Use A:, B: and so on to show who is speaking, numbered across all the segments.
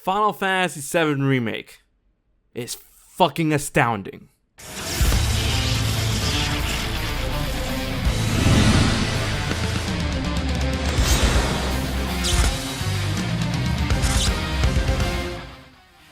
A: Final Fantasy VII Remake is fucking astounding.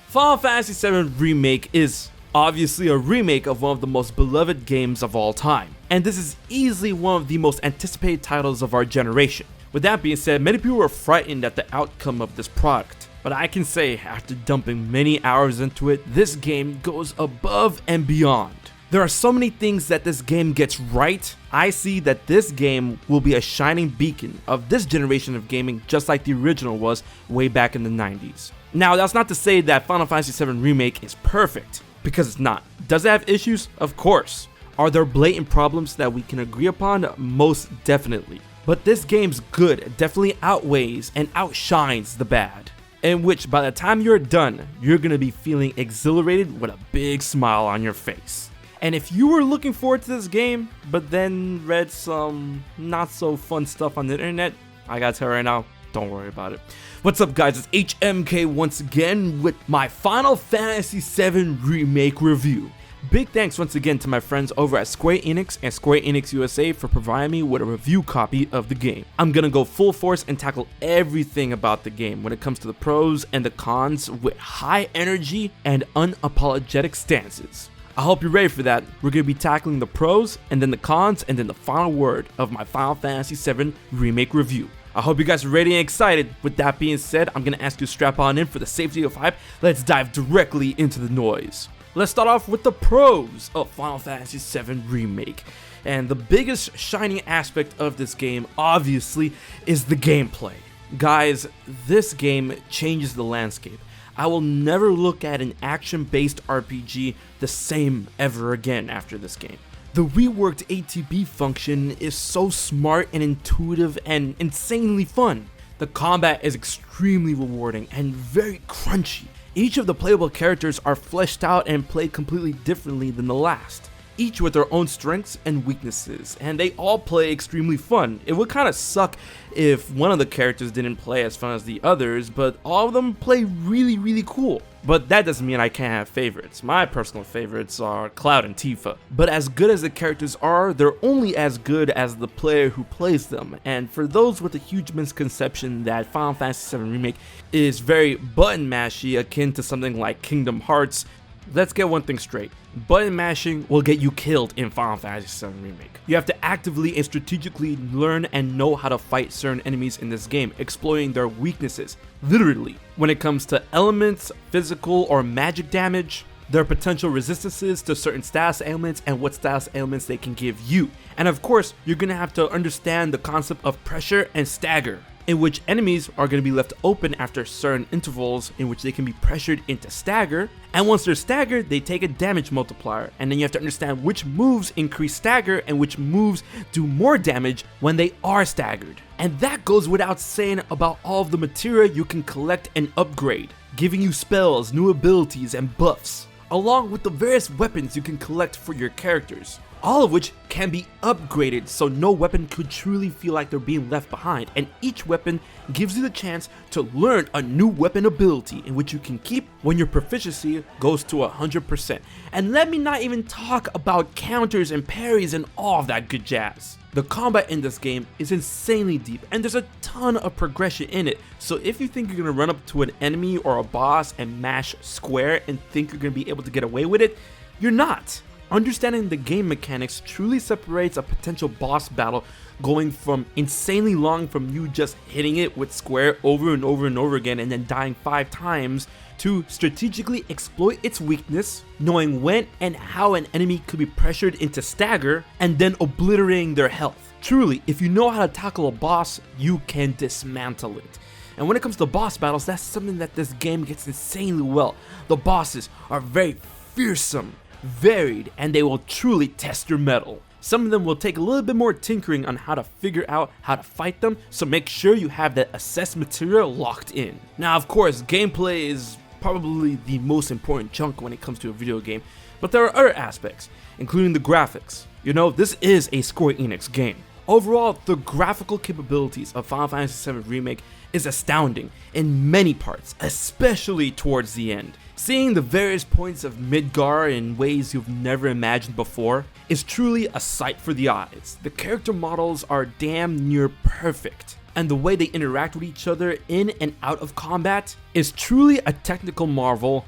A: Final Fantasy VII Remake is obviously a remake of one of the most beloved games of all time, and this is easily one of the most anticipated titles of our generation. With that being said, many people were frightened at the outcome of this product, but I can say after dumping many hours into it, this game goes above and beyond. There are so many things that this game gets right. I see that this game will be a shining beacon of this generation of gaming, just like the original was way back in the 90s. Now, that's not to say that Final Fantasy VII Remake is perfect, because it's not. Does it have issues? Of course. Are there blatant problems that we can agree upon? Most definitely. But this game's good definitely outweighs and outshines the bad, in which by the time you're done, you're gonna be feeling exhilarated with a big smile on your face. And if you were looking forward to this game, but then read some not so fun stuff on the internet, I gotta tell you right now, don't worry about it. What's up, guys? It's HMK once again with my Final Fantasy VII Remake review. Big thanks once again to my friends over at Square Enix and Square Enix USA for providing me with a review copy of the game. I'm gonna go full force and tackle everything about the game when it comes to the pros and the cons with high energy and unapologetic stances. I hope you're ready for that. We're gonna be tackling the pros and then the cons and then the final word of my Final Fantasy VII Remake review. I hope you guys are ready and excited. With that being said, I'm gonna ask you to strap on in for the safety of hype. Let's dive directly into the noise. Let's start off with the pros of Final Fantasy VII Remake. And the biggest shining aspect of this game, obviously, is the gameplay. Guys, this game changes the landscape. I will never look at an action-based RPG the same ever again after this game. The reworked ATB function is so smart and intuitive and insanely fun. The combat is extremely rewarding and very crunchy. Each of the playable characters are fleshed out and played completely differently than the last, each with their own strengths and weaknesses, and they all play extremely fun. It would kind of suck if one of the characters didn't play as fun as the others, but all of them play really cool. But that doesn't mean I can't have favorites. My personal favorites are Cloud and Tifa. But as good as the characters are, they're only as good as the player who plays them. And for those with a huge misconception that Final Fantasy VII Remake is very button mashy akin to something like Kingdom Hearts, let's get one thing straight. Button mashing will get you killed in Final Fantasy VII Remake. You have to actively and strategically learn and know how to fight certain enemies in this game, exploiting their weaknesses, literally. When it comes to elements, physical or magic damage, their potential resistances to certain status ailments and what status ailments they can give you. And of course, you're gonna have to understand the concept of pressure and stagger, in which enemies are going to be left open after certain intervals in which they can be pressured into stagger, and once they're staggered, they take a damage multiplier, and then you have to understand which moves increase stagger and which moves do more damage when they are staggered. And that goes without saying about all of the material you can collect and upgrade, giving you spells, new abilities, and buffs, along with the various weapons you can collect for your characters, all of which can be upgraded so no weapon could truly feel like they're being left behind, and each weapon gives you the chance to learn a new weapon ability in which you can keep when your proficiency goes to 100%. And let me not even talk about counters and parries and all of that good jazz. The combat in this game is insanely deep and there's a ton of progression in it, so if you think you're gonna run up to an enemy or a boss and mash square and think you're gonna be able to get away with it, you're not. Understanding the game mechanics truly separates a potential boss battle going from insanely long from you just hitting it with square over and over again and then dying 5 times to strategically exploit its weakness, knowing when and how an enemy could be pressured into stagger, and then obliterating their health. Truly, if you know how to tackle a boss, you can dismantle it. And when it comes to boss battles, that's something that this game gets insanely well. The bosses are very fearsome, varied, and they will truly test your mettle. Some of them will take a little bit more tinkering on how to figure out how to fight them, so make sure you have that assessed material locked in. Now of course, gameplay is probably the most important chunk when it comes to a video game, but there are other aspects, including the graphics. You know, this is a Square Enix game. Overall, the graphical capabilities of Final Fantasy VII Remake is astounding in many parts, especially towards the end. Seeing the various points of Midgar in ways you've never imagined before is truly a sight for the eyes. The character models are damn near perfect, and the way they interact with each other in and out of combat is truly a technical marvel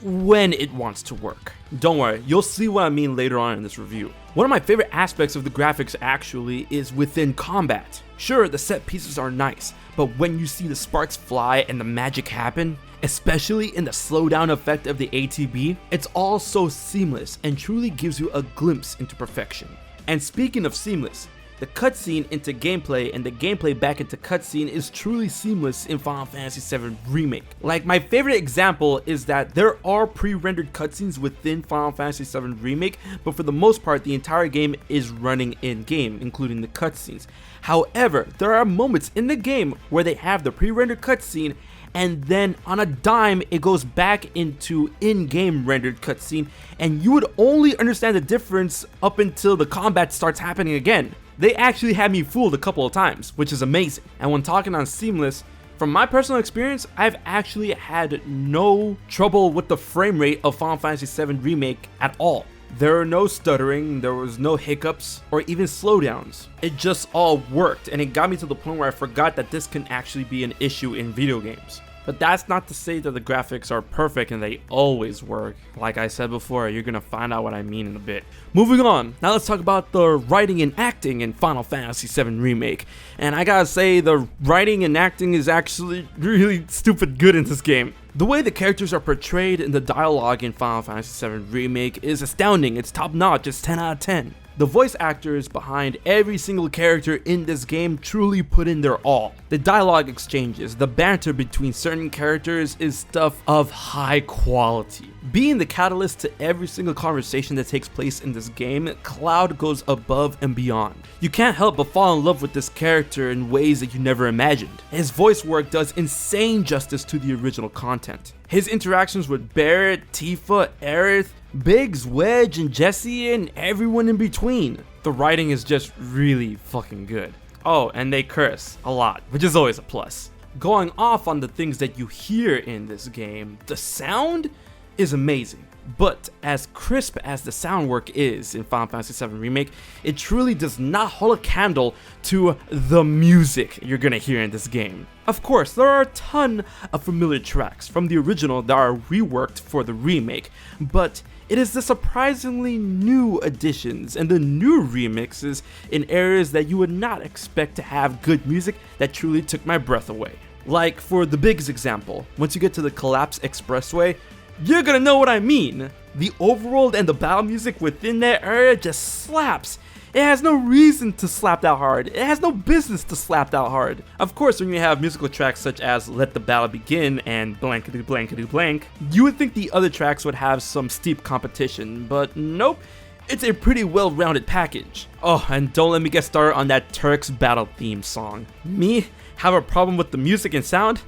A: when it wants to work. Don't worry, you'll see what I mean later on in this review. One of my favorite aspects of the graphics actually is within combat. Sure, the set pieces are nice, but when you see the sparks fly and the magic happen, especially in the slowdown effect of the ATB, it's all so seamless and truly gives you a glimpse into perfection. And speaking of seamless, the cutscene into gameplay and the gameplay back into cutscene is truly seamless in Final Fantasy VII Remake. Like, my favorite example is that there are pre-rendered cutscenes within Final Fantasy VII Remake, but for the most part the entire game is running in-game, including the cutscenes. However, there are moments in the game where they have the pre-rendered cutscene and then on a dime it goes back into in-game rendered cutscene, and you would only understand the difference up until the combat starts happening again. They actually had me fooled a couple of times, which is amazing. And when talking on seamless, from my personal experience, I've actually had no trouble with the frame rate of Final Fantasy VII Remake at all. There are no stuttering, there was no hiccups, or even slowdowns. It just all worked, and it got me to the point where I forgot that this can actually be an issue in video games. But that's not to say that the graphics are perfect and they always work. Like I said before, you're gonna find out what I mean in a bit. Moving on, now let's talk about the writing and acting in Final Fantasy VII Remake. And I gotta say, the writing and acting is actually really stupid good in this game. The way the characters are portrayed in the dialogue in Final Fantasy VII Remake is astounding. It's top notch, it's 10 out of 10. The voice actors behind every single character in this game truly put in their all. The dialogue exchanges, the banter between certain characters is stuff of high quality. Being the catalyst to every single conversation that takes place in this game, Cloud goes above and beyond. You can't help but fall in love with this character in ways that you never imagined. His voice work does insane justice to the original content. His interactions with Barrett, Tifa, Aerith, Biggs, Wedge, and Jesse, and everyone in between. The writing is just really fucking good. Oh, and they curse a lot, which is always a plus. Going off on the things that you hear in this game, the sound is amazing. But as crisp as the sound work is in Final Fantasy VII Remake, it truly does not hold a candle to the music you're gonna hear in this game. Of course, there are a ton of familiar tracks from the original that are reworked for the remake, but it is the surprisingly new additions and the new remixes in areas that you would not expect to have good music that truly took my breath away. Like for the biggest example, once you get to the Collapse Expressway, you're gonna know what I mean. The overworld and the battle music within that area just slaps. It has no reason to slap that hard. It has no business to slap that hard. Of course, when you have musical tracks such as Let the Battle Begin and Blankety Blankety Blank, you would think the other tracks would have some steep competition, but nope. It's a pretty well-rounded package. Oh, and don't let me get started on that Turks battle theme song. Me? Have a problem with the music and sound?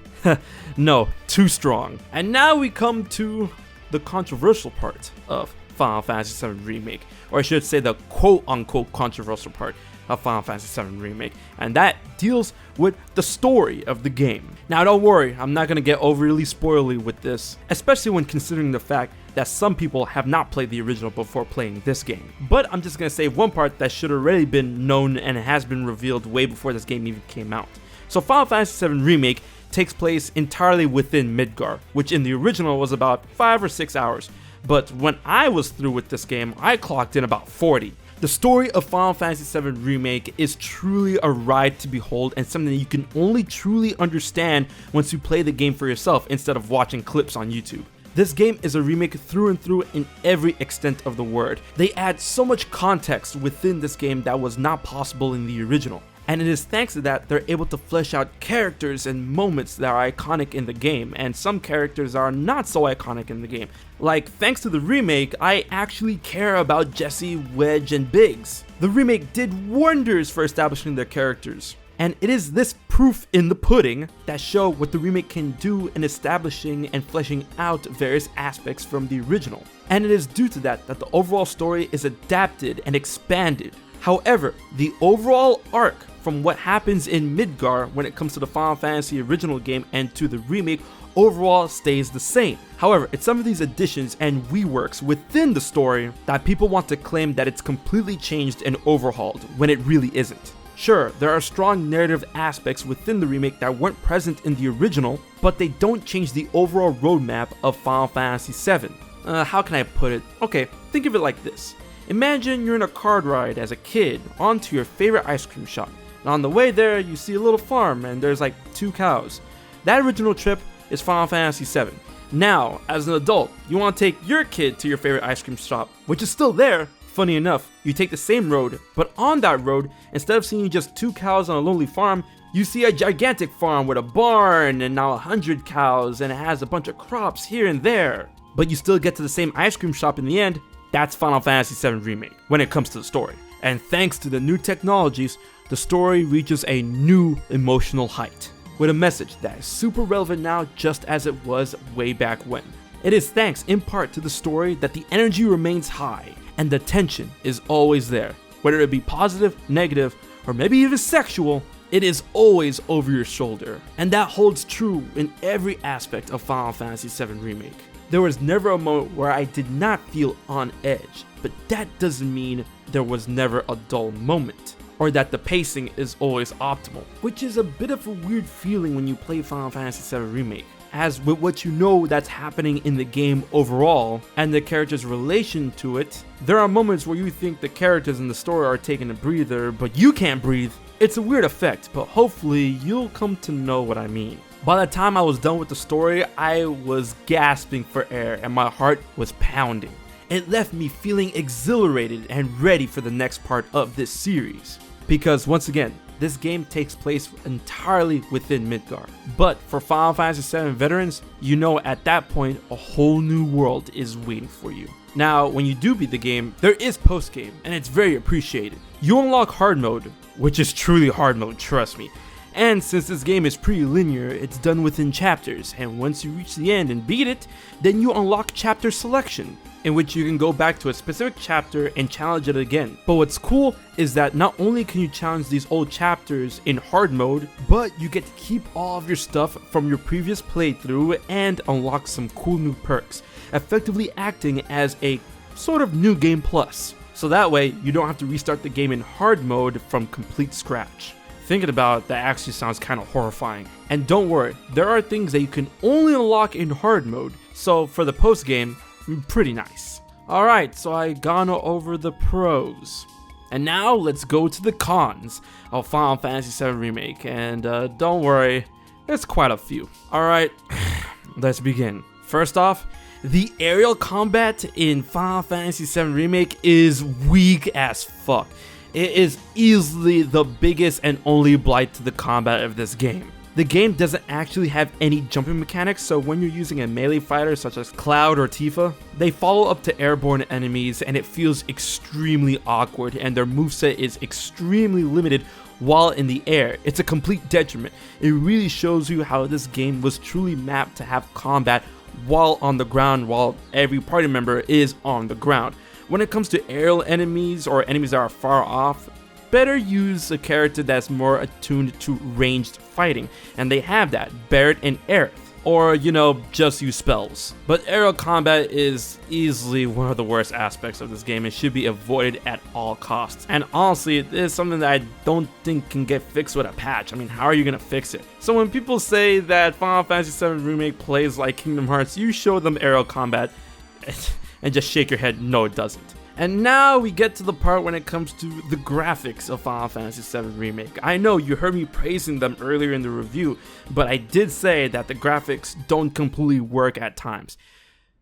A: No, too strong. And now we come to the controversial part of Final Fantasy VII Remake, or I should say the quote-unquote controversial part of Final Fantasy VII Remake, and that deals with the story of the game. Now don't worry, I'm not gonna get overly spoily with this, especially when considering the fact that some people have not played the original before playing this game. But I'm just gonna say one part that should already been known and has been revealed way before this game even came out. So Final Fantasy VII Remake takes place entirely within Midgar, which in the original was about 5 or 6 hours, but when I was through with this game, I clocked in about 40. The story of Final Fantasy VII Remake is truly a ride to behold and something that you can only truly understand once you play the game for yourself instead of watching clips on YouTube. This game is a remake through and through in every extent of the word. They add so much context within this game that was not possible in the original. And it is thanks to that they're able to flesh out characters and moments that are iconic in the game, and some characters are not so iconic in the game. Like, thanks to the remake, I actually care about Jesse, Wedge, and Biggs. The remake did wonders for establishing their characters. And it is this proof in the pudding that show what the remake can do in establishing and fleshing out various aspects from the original. And it is due to that the overall story is adapted and expanded. However, the overall arc from what happens in Midgar when it comes to the Final Fantasy original game and to the remake overall stays the same. However, it's some of these additions and reworks within the story that people want to claim that it's completely changed and overhauled when it really isn't. Sure, there are strong narrative aspects within the remake that weren't present in the original, but they don't change the overall roadmap of Final Fantasy VII. How can I put it? Okay, think of it like this. Imagine you're in a cart ride as a kid onto your favorite ice cream shop. And on the way there, you see a little farm and there's like 2 cows. That original trip is Final Fantasy VII. Now, as an adult, you want to take your kid to your favorite ice cream shop, which is still there. Funny enough, you take the same road, but on that road, instead of seeing just 2 cows on a lonely farm, you see a gigantic farm with a barn and now 100 cows, and it has a bunch of crops here and there. But you still get to the same ice cream shop in the end. That's Final Fantasy VII Remake when it comes to the story. And thanks to the new technologies, the story reaches a new emotional height, with a message that is super relevant now just as it was way back when. It is thanks in part to the story that the energy remains high, and the tension is always there. Whether it be positive, negative, or maybe even sexual, it is always over your shoulder. And that holds true in every aspect of Final Fantasy VII Remake. There was never a moment where I did not feel on edge, but that doesn't mean there was never a dull moment, or that the pacing is always optimal, which is a bit of a weird feeling when you play Final Fantasy VII Remake. As with what you know that's happening in the game overall, and the character's relation to it, there are moments where you think the characters in the story are taking a breather, but you can't breathe. It's a weird effect, but hopefully you'll come to know what I mean. By the time I was done with the story, I was gasping for air and my heart was pounding. It left me feeling exhilarated and ready for the next part of this series. Because once again, this game takes place entirely within Midgar. But for Final Fantasy VII veterans, you know at that point a whole new world is waiting for you. Now, when you do beat the game, there is post-game, and it's very appreciated. You unlock hard mode, which is truly hard mode, trust me. And since this game is pretty linear, it's done within chapters, and once you reach the end and beat it, then you unlock chapter selection, in which you can go back to a specific chapter and challenge it again. But what's cool is that not only can you challenge these old chapters in hard mode, but you get to keep all of your stuff from your previous playthrough and unlock some cool new perks, effectively acting as a sort of new game plus. So that way, you don't have to restart the game in hard mode from complete scratch. Thinking about it, that actually sounds kind of horrifying. And don't worry, there are things that you can only unlock in hard mode, so for the post game, pretty nice. Alright, so I gone over the pros. And now let's go to the cons of Final Fantasy VII Remake, and don't worry, there's quite a few. Alright, let's begin. First off, the aerial combat in Final Fantasy VII Remake is weak as fuck. It is easily the biggest and only blight to the combat of this game. The game doesn't actually have any jumping mechanics, so when you're using a melee fighter such as Cloud or Tifa, they follow up to airborne enemies and it feels extremely awkward, and their moveset is extremely limited while in the air. It's a complete detriment. It really shows you how this game was truly mapped to have combat while on the ground, while every party member is on the ground. When it comes to aerial enemies or enemies that are far off, better use a character that's more attuned to ranged fighting, and they have that, Barret and Aerith. Or, you know, just use spells. But aerial combat is easily one of the worst aspects of this game and should be avoided at all costs. And honestly, it is something that I don't think can get fixed with a patch. I mean, how are you gonna fix it? So when people say that Final Fantasy VII Remake plays like Kingdom Hearts, you show them aerial combat and just shake your head, no it doesn't. And now we get to the part when it comes to the graphics of Final Fantasy VII Remake. I know you heard me praising them earlier in the review, but I did say that the graphics don't completely work at times.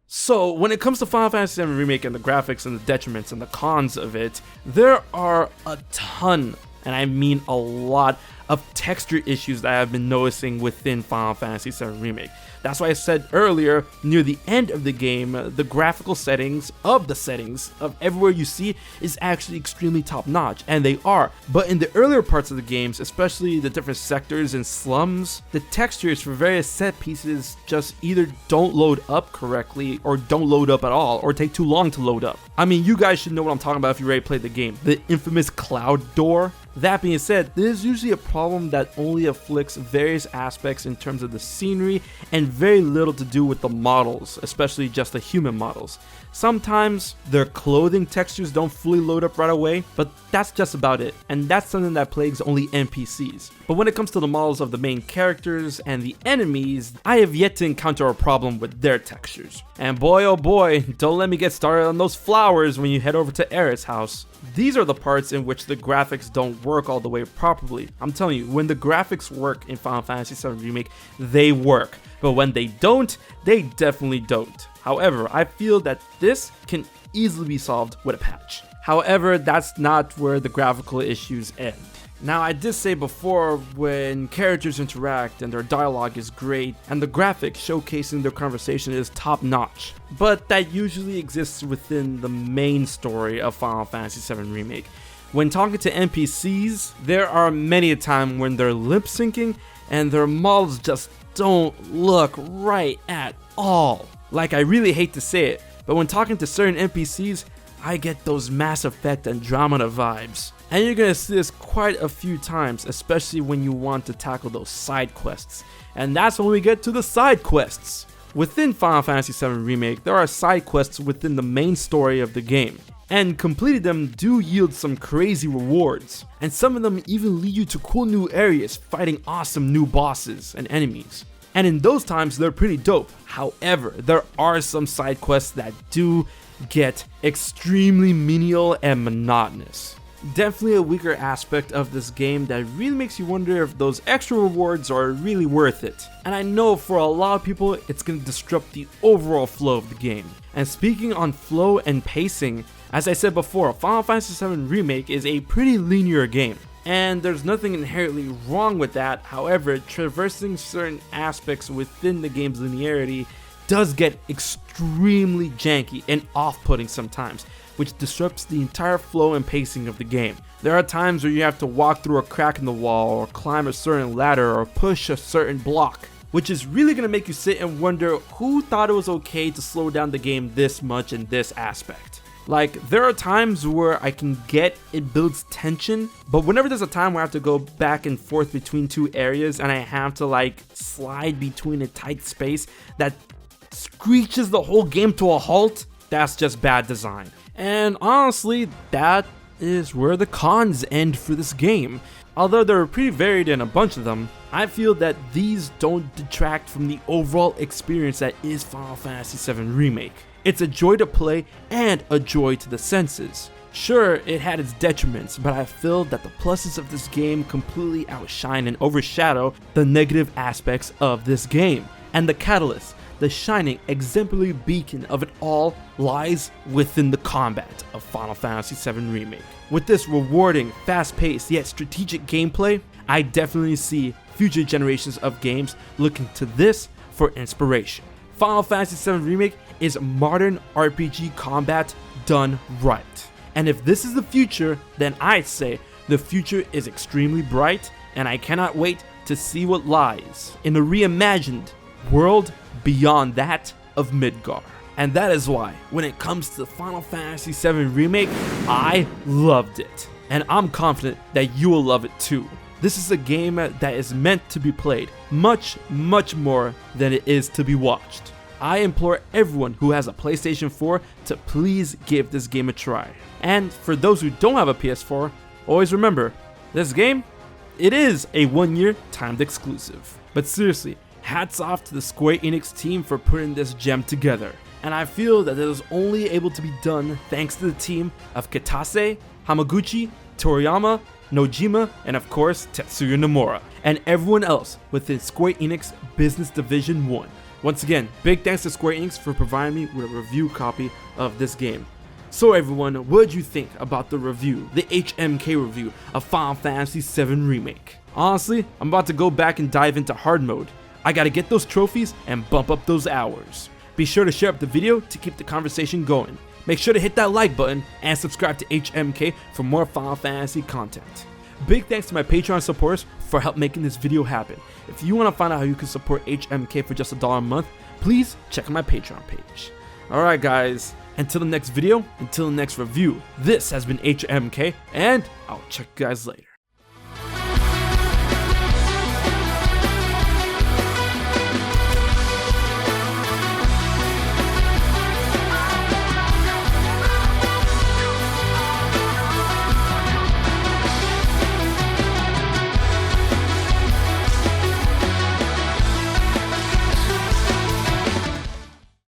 A: So when it comes to Final Fantasy VII Remake and the graphics and the detriments and the cons of it, there are a ton, and I mean a lot, of texture issues that I've been noticing within Final Fantasy VII Remake. That's why I said earlier, near the end of the game, the graphical settings of everywhere you see is actually extremely top notch, and they are. But in the earlier parts of the games, especially the different sectors and slums, the textures for various set pieces just either don't load up correctly or don't load up at all or take too long to load up. I mean, you guys should know what I'm talking about if you already played the game. The infamous cloud door. That being said, this is usually a problem that only afflicts various aspects in terms of the scenery and very little to do with the models, especially just the human models. Sometimes their clothing textures don't fully load up right away, but that's just about it, and that's something that plagues only NPCs. But when it comes to the models of the main characters and the enemies, I have yet to encounter a problem with their textures. And boy oh boy, don't let me get started on those flowers when you head over to Aerith's house. These are the parts in which the graphics don't work all the way properly. I'm telling you, when the graphics work in Final Fantasy VII Remake, they work. But when they don't, they definitely don't. However, I feel that this can easily be solved with a patch. However, that's not where the graphical issues end. Now, I did say before, when characters interact and their dialogue is great and the graphics showcasing their conversation is top notch, but that usually exists within the main story of Final Fantasy VII Remake. When talking to NPCs, there are many a time when they're lip syncing and their models just don't look right at all. Like, I really hate to say it, but when talking to certain NPCs, I get those Mass Effect Andromeda vibes. And you're gonna see this quite a few times, especially when you want to tackle those side quests. And that's when we get to the side quests. Within Final Fantasy VII Remake, there are side quests within the main story of the game, and completing them do yield some crazy rewards, and some of them even lead you to cool new areas fighting awesome new bosses and enemies. And in those times, they're pretty dope. However, there are some side quests that do get extremely menial and monotonous. Definitely a weaker aspect of this game that really makes you wonder if those extra rewards are really worth it. And I know for a lot of people, it's going to disrupt the overall flow of the game. And speaking on flow and pacing, as I said before, Final Fantasy VII Remake is a pretty linear game. And there's nothing inherently wrong with that. However, traversing certain aspects within the game's linearity does get extremely janky and off-putting sometimes, which disrupts the entire flow and pacing of the game. There are times where you have to walk through a crack in the wall or climb a certain ladder or push a certain block, which is really going to make you sit and wonder who thought it was okay to slow down the game this much in this aspect. Like, there are times where I can get it builds tension, but whenever there's a time where I have to go back and forth between two areas and I have to like slide between a tight space that screeches the whole game to a halt, that's just bad design. And honestly, that is where the cons end for this game. Although they're pretty varied in a bunch of them, I feel that these don't detract from the overall experience that is Final Fantasy VII Remake. It's a joy to play and a joy to the senses. Sure, it had its detriments, but I feel that the pluses of this game completely outshine and overshadow the negative aspects of this game. And the catalyst, the shining exemplary beacon of it all, lies within the combat of Final Fantasy VII Remake. With this rewarding, fast-paced yet strategic gameplay, I definitely see future generations of games looking to this for inspiration. Final Fantasy VII Remake is modern RPG combat done right. And if this is the future, then I'd say the future is extremely bright, and I cannot wait to see what lies in a reimagined world beyond that of Midgar. And that is why, when it comes to Final Fantasy VII Remake, I loved it. And I'm confident that you will love it too. This is a game that is meant to be played much, much more than it is to be watched. I implore everyone who has a PlayStation 4 to please give this game a try. And for those who don't have a PS4, always remember, this game, it is a 1-year timed exclusive. But seriously, hats off to the Square Enix team for putting this gem together. And I feel that it was only able to be done thanks to the team of Kitase, Hamaguchi, Toriyama, Nojima, and of course Tetsuya Nomura, and everyone else within Square Enix Business Division 1. Once again, big thanks to Square Enix for providing me with a review copy of this game. So everyone, what did you think about the review, the HMK review of Final Fantasy VII Remake? Honestly, I'm about to go back and dive into hard mode. I gotta get those trophies and bump up those hours. Be sure to share up the video to keep the conversation going. Make sure to hit that like button and subscribe to HMK for more Final Fantasy content. Big thanks to my Patreon supporters for help making this video happen. If you want to find out how you can support HMK for just $1 a month, please check out my Patreon page. Alright guys, until the next video, until the next review, this has been HMK, and I'll check you guys later.